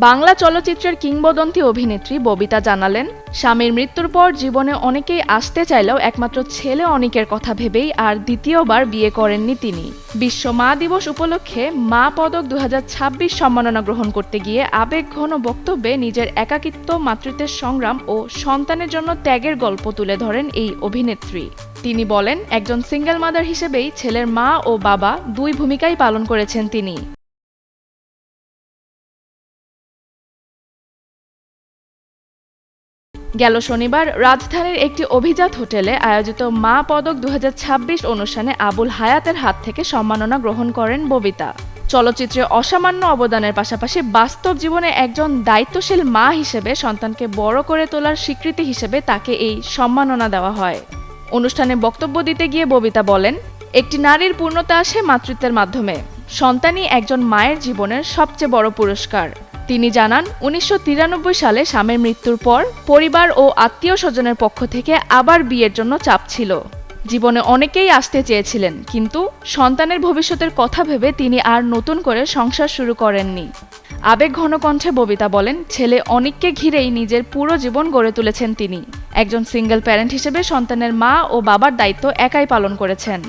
বাংলা চলচ্চিত্রের কিংবদন্তি অভিনেত্রী ববিতা জানালেন, স্বামীর মৃত্যুর পর জীবনে অনেকেই আসতে চাইলেও একমাত্র ছেলে অনিকের কথা ভেবেই আর দ্বিতীয়বার বিয়ে করেননি তিনি। বিশ্ব মা দিবস উপলক্ষে মা পদক 2026 সম্মাননা গ্রহণ করতে গিয়ে আবেগঘন বক্তব্যে নিজের একাকিত্ব, মাতৃত্বের সংগ্রাম ও সন্তানের জন্য ত্যাগের গল্প তুলে ধরেন এই অভিনেত্রী। তিনি বলেন, একজন সিঙ্গেল মাদার হিসেবেই ছেলের মা ও বাবা দুই ভূমিকাই পালন করেছেন তিনি। গেল শনিবার রাজধানীর একটি অভিজাত হোটেলে আয়োজিত মা পদক 2026 অনুষ্ঠানে আবুল হায়াতের হাত থেকে সম্মাননা গ্রহণ করেন ববিতা। চলচ্চিত্রে অসামান্য অবদানের পাশাপাশি বাস্তব জীবনে একজন দায়িত্বশীল মা হিসেবে সন্তানকে বড় করে তোলার স্বীকৃতি হিসেবে তাকে এই সম্মাননা দেওয়া হয়। অনুষ্ঠানে বক্তব্য দিতে গিয়ে ববিতা বলেন, একটি নারীর পূর্ণতা আসে মাতৃত্বের মাধ্যমে। সন্তানই একজন মায়ের জীবনের সবচেয়ে বড় পুরস্কার। তিনি জানান, 1993 সালে স্বামীর মৃত্যুর পর পরিবার ও আত্মীয় স্বজনের পক্ষ থেকে আবার বিয়ের জন্য চাপ ছিল। জীবনে অনেকেই আসতে চেয়েছিলেন, কিন্তু সন্তানের ভবিষ্যতের কথা ভেবে তিনি আর নতুন করে সংসার শুরু করেননি। আবেগঘন কণ্ঠে ববিতা বলেন, ছেলে অনিককে ঘিরেই নিজের পুরো জীবন গড়ে তুলেছেন তিনি। একজন সিঙ্গেল প্যারেন্ট হিসেবে সন্তানের মা ও বাবার দায়িত্ব একাই পালন করেছেন।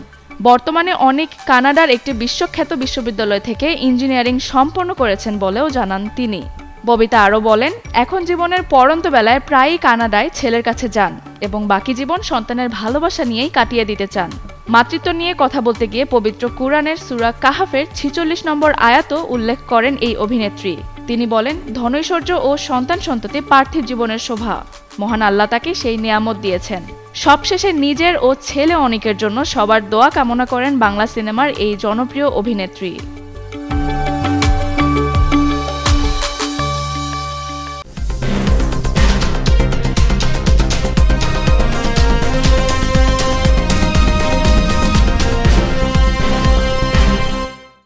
বর্তমানে অনিক কানাডার একটি বিশ্বখ্যাত বিশ্ববিদ্যালয় থেকে ইঞ্জিনিয়ারিং সম্পন্ন করেছেন বলেও জানান তিনি। ববিতা আরও বলেন, এখন জীবনের পড়ন্ত বেলায় প্রায়ই কানাডায় ছেলের কাছে যান এবং বাকি জীবন সন্তানের ভালোবাসা নিয়েই কাটিয়ে দিতে চান। মাতৃত্ব নিয়ে কথা বলতে গিয়ে পবিত্র কুরআনের সূরা কাহাফের 46 নম্বর আয়াতও উল্লেখ করেন এই অভিনেত্রী। তিনি বলেন, ধনৈশ্বর্য ও সন্তান সন্ততি পার্থিব জীবনের শোভা। মহান আল্লাহ তাকে সেই নিয়ামত দিয়েছেন। সবশেষে নিজের ও ছেলে অনিকের জন্য সবার দোয়া কামনা করেন বাংলা সিনেমার এই জনপ্রিয় অভিনেত্রী।